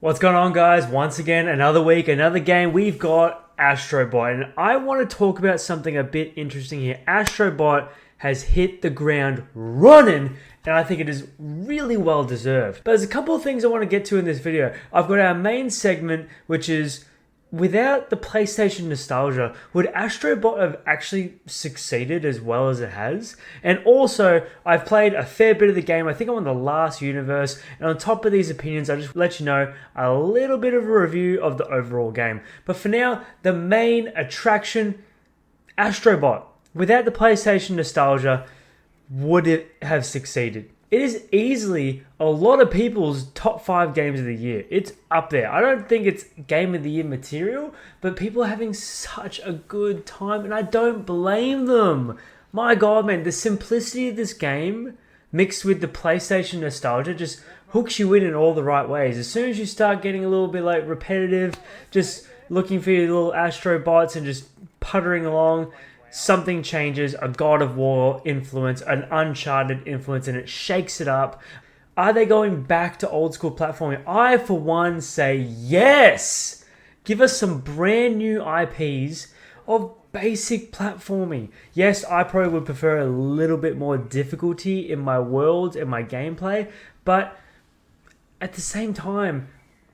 What's going on, guys? Once again, another week, another game. We've got AstroBot, and I want to talk about something a bit interesting here. AstroBot has hit the ground running, and I think it is really well deserved. But there's a couple of things I want to get to in this video. I've got our main segment, which is, without the PlayStation nostalgia, would AstroBot have actually succeeded as well as it has? And also, I've played a fair bit of the game. I think I'm on the last universe. And on top of these opinions, I just let you know a little bit of a review of the overall game. But for now, the main attraction, AstroBot. Without the PlayStation nostalgia, would it have succeeded? It is easily a lot of people's top 5 games of the year. It's up there. I don't think it's game of the year material, but people are having such a good time, and I don't blame them. My God, man, the simplicity of this game mixed with the PlayStation nostalgia just hooks you in all the right ways. As soon as you start getting a little bit like repetitive, just looking for your little AstroBots and just puttering along, something changes, a God of War influence, an Uncharted influence, and it shakes it up. Are they going back to old school platforming? I, for one, say yes! Give us some brand new IPs of basic platforming. Yes, I probably would prefer a little bit more difficulty in my world and my gameplay, but at the same time,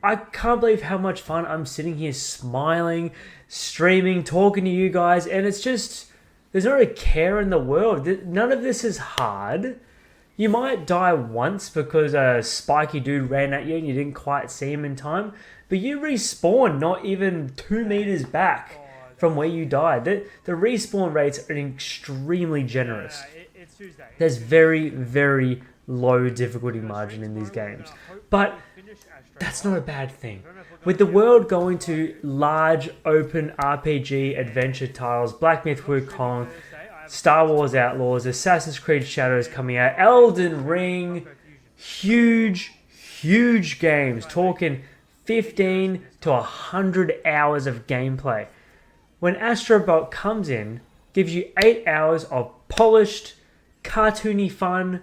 I can't believe how much fun I'm sitting here smiling, streaming, talking to you guys, and it's just, there's not a care in the world. None of this is hard. You might die once because a spiky dude ran at you and you didn't quite see him in time, but you respawn not even 2 meters back from where you died. The respawn rates are extremely generous. There's very, very low difficulty margin in these games, but that's not a bad thing. With the world going to large open RPG adventure titles, Black Myth Wukong, Star Wars Outlaws, Assassin's Creed Shadows coming out, Elden Ring, huge games, talking 15 to 100 hours of gameplay. When AstroBot comes in, gives you 8 hours of polished, cartoony fun,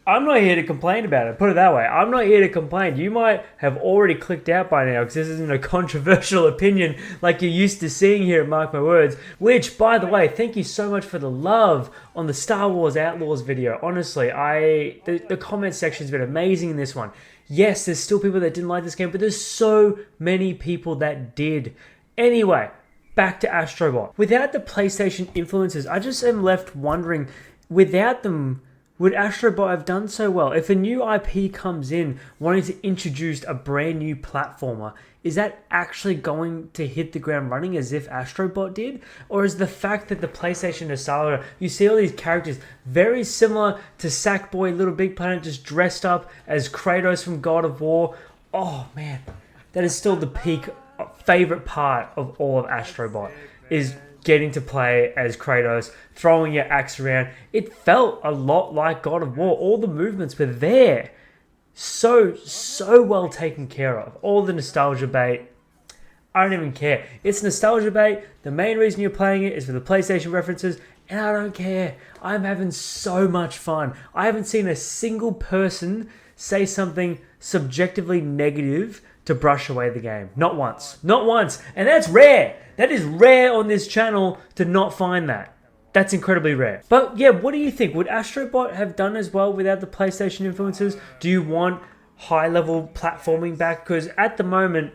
I'm not here to complain about it. Put it that way. I'm not here to complain. You might have already clicked out by now because this isn't a controversial opinion like you're used to seeing here at Mark My Words. Which, by the way, thank you so much for the love on the Star Wars Outlaws video. Honestly, the comment section's been amazing in this one. Yes, there's still people that didn't like this game, but there's so many people that did. Anyway, back to AstroBot. Without the PlayStation influences, I just am left wondering, without them, would AstroBot have done so well? If a new IP comes in wanting to introduce a brand new platformer, is that actually going to hit the ground running as if AstroBot did? Or is the fact that the PlayStation nostalgia, you see all these characters very similar to Sackboy Little Big Planet, just dressed up as Kratos from God of War? Oh man, that is still the peak favorite part of all of AstroBot, is getting to play as Kratos, throwing your axe around. It felt a lot like God of War. All the movements were there. So well taken care of. All the nostalgia bait, I don't even care. It's nostalgia bait. The main reason you're playing it is for the PlayStation references, and I don't care. I'm having so much fun. I haven't seen a single person say something subjectively negative to brush away the game. Not once. Not once. And that's rare. That is rare on this channel to not find that. That's incredibly rare. But yeah, what do you think? Would AstroBot have done as well without the PlayStation influences? Do you want high-level platforming back? Because at the moment,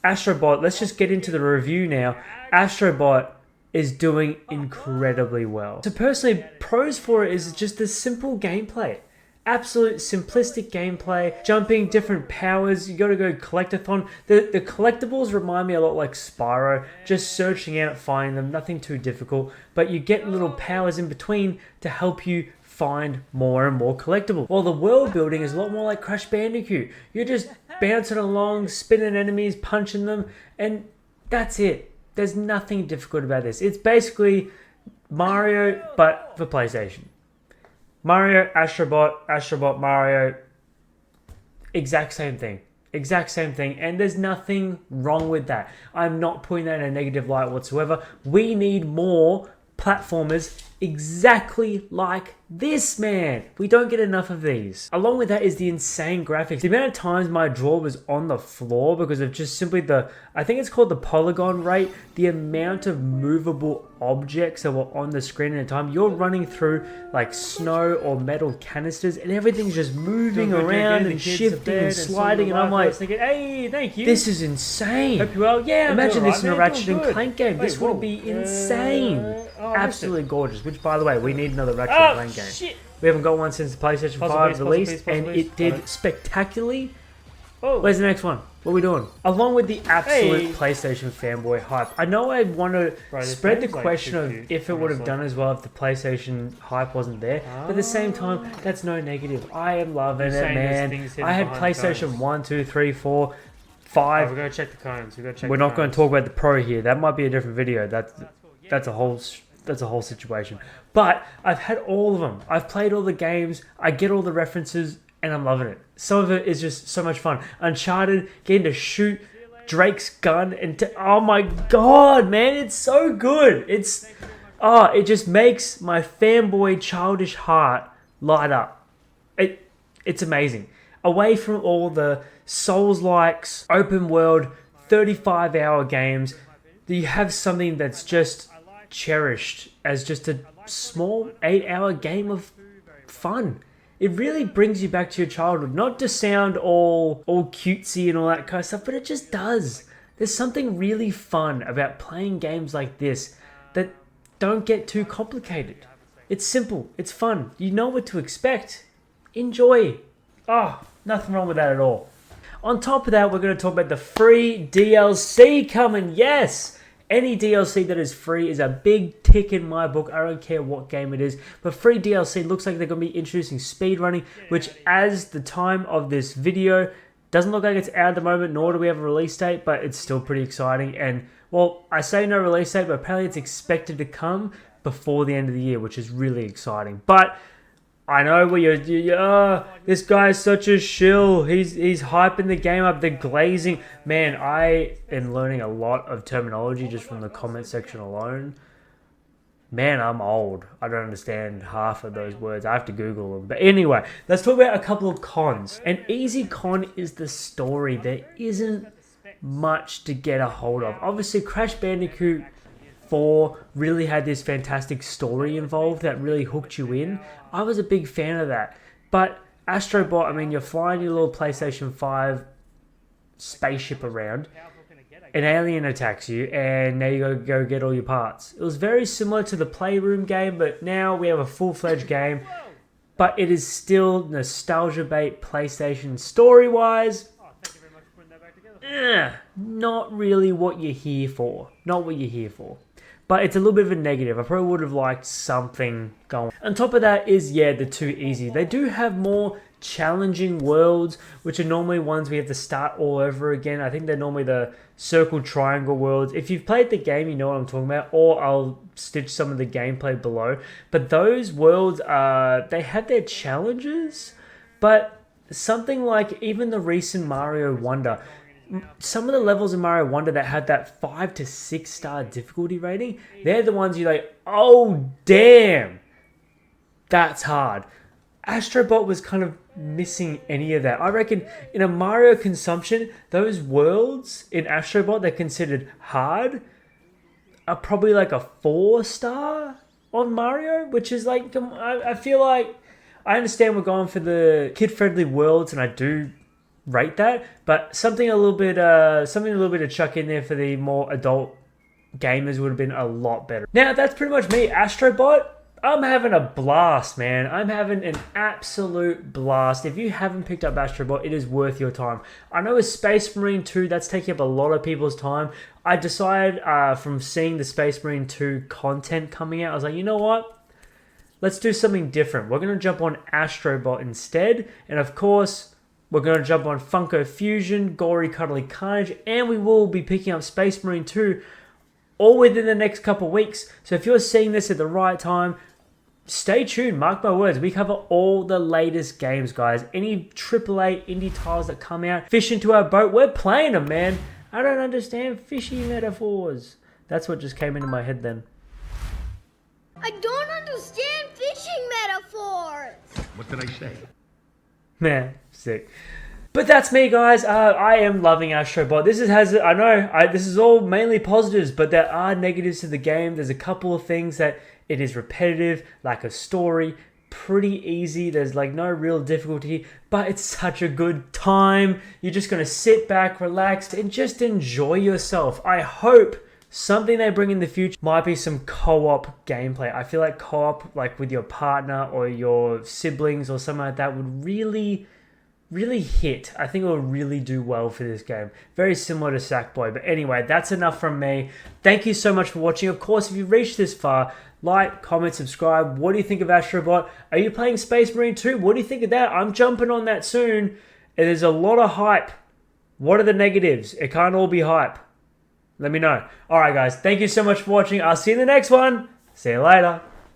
AstroBot, let's just get into the review now. AstroBot is doing incredibly well. So personally, pros for it is just the simple gameplay. Absolute simplistic gameplay, jumping, different powers. You gotta go collectathon. The collectibles remind me a lot like Spyro, just searching out, finding them, nothing too difficult, but you get little powers in between to help you find more and more collectibles. While the world building is a lot more like Crash Bandicoot. You're just bouncing along, spinning enemies, punching them, and that's it. There's nothing difficult about this. It's basically Mario, but for PlayStation. Mario, AstroBot, Mario, exact same thing. Exact same thing, and there's nothing wrong with that. I'm not putting that in a negative light whatsoever. We need more platformers exactly like this, man. We don't get enough of these. Along with that is the insane graphics. The amount of times my draw was on the floor because of just simply I think it's called the polygon rate, the amount of movable objects that were on the screen at a time. You're running through like snow or metal canisters and everything's just moving around and shifting and sliding, and I'm like, thinking, hey, thank you. this is insane. Hope you're well. Yeah, Imagine this in a man, Ratchet doing and good. Clank game. This would be insane. Absolutely gorgeous. Which, by the way, we need another Ratchet and Clank game. Shit. We haven't got one since the PlayStation 5 released, and it did spectacularly. Oh. Where's the next one? What are we doing? Along with the absolute PlayStation fanboy hype, I know I want to spread the question of if it would have done as well if the PlayStation hype wasn't there. But at the same time, that's no negative. I am loving it, man. I had PlayStation 1, 2, 3, 4, 5. We're going to check the cones. We're not going to talk about the Pro here. That might be a different video. That's a whole situation. But I've had all of them. I've played all the games. I get all the references, and I'm loving it. Some of it is just so much fun. Uncharted, getting to shoot Drake's gun, and oh my god, man, it's so good. It just makes my fanboy childish heart light up. It's amazing. Away from all the Souls-likes, open world, 35-hour games, you have something that's just cherished as just a small 8-hour game of fun. It really brings you back to your childhood. Not to sound all cutesy and all that kind of stuff, but it just does. There's something really fun about playing games like this that don't get too complicated. It's simple. It's fun. You know what to expect. Enjoy. Nothing wrong with that at all. On top of that, we're going to talk about the free DLC coming. Yes! Any DLC that is free is a big tick in my book. I don't care what game it is. But free DLC looks like they're going to be introducing speedrunning, which as the time of this video, doesn't look like it's out at the moment, nor do we have a release date, but it's still pretty exciting. And, well, I say no release date, but apparently it's expected to come before the end of the year, which is really exciting. But I know where this guy's such a shill. He's hyping the game up. The glazing. Man, I am learning a lot of terminology just from the comment section alone. Man, I'm old. I don't understand half of those words. I have to Google them. But anyway, let's talk about a couple of cons. An easy con is the story. There isn't much to get a hold of. Obviously, Crash Bandicoot 4 really had this fantastic story involved that really hooked you in. I was a big fan of that. But AstroBot, I mean, you're flying your little PlayStation 5 spaceship around, an alien attacks you, and now you gotta go get all your parts. It was very similar to the Playroom game, but now we have a full-fledged game. But it is still nostalgia bait PlayStation story-wise. Not really what you're here for. Not what you're here for. But it's a little bit of a negative. I probably would have liked something going. On top of that is, the too easy. They do have more challenging worlds, which are normally ones we have to start all over again. I think they're normally the circle triangle worlds. If you've played the game, you know what I'm talking about, or I'll stitch some of the gameplay below. But those worlds, they have their challenges, but something like even the recent Mario Wonder, some of the levels in Mario Wonder that had that 5 to 6 star difficulty rating, they're the ones you're like, oh damn, that's hard. AstroBot was kind of missing any of that. I reckon in a Mario consumption, those worlds in AstroBot that are considered hard are probably like a 4 star on Mario, which is like, I feel like, I understand we're going for the kid-friendly worlds, and I do rate that, but something a little bit to chuck in there for the more adult gamers would have been a lot better. Now that's pretty much me. AstroBot, I'm having a blast, man. I'm having an absolute blast. If you haven't picked up AstroBot, it is worth your time. I know with Space Marine 2, that's taking up a lot of people's time. I decided from seeing the Space Marine 2 content coming out, I was like, you know what? Let's do something different. We're going to jump on AstroBot instead, and of course, we're going to jump on Funko Fusion, Gory Cuddly Carnage, and we will be picking up Space Marine 2 all within the next couple of weeks. So if you're seeing this at the right time, stay tuned, mark my words. We cover all the latest games, guys. Any AAA indie titles that come out, fish into our boat, we're playing them, man. I don't understand fishy metaphors. That's what just came into my head then. I don't understand fishing metaphors. What did I say? Man, sick. But that's me, guys. I am loving AstroBot. This is all mainly positives, but there are negatives to the game. There's a couple of things that it is repetitive, like a story, pretty easy. There's like no real difficulty, but it's such a good time. You're just going to sit back, relaxed, and just enjoy yourself. I hope something they bring in the future might be some co-op gameplay. I feel like co-op, like with your partner or your siblings or something like that, would really hit. I think it will really do well for this game. Very similar to Sackboy. But anyway, that's enough from me. Thank you so much for watching. Of course, if you've reached this far, like, comment, subscribe. What do you think of AstroBot? Are you playing Space Marine 2? What do you think of that? I'm jumping on that soon. And there's a lot of hype. What are the negatives? It can't all be hype. Let me know. Alright guys, thank you so much for watching. I'll see you in the next one. See you later.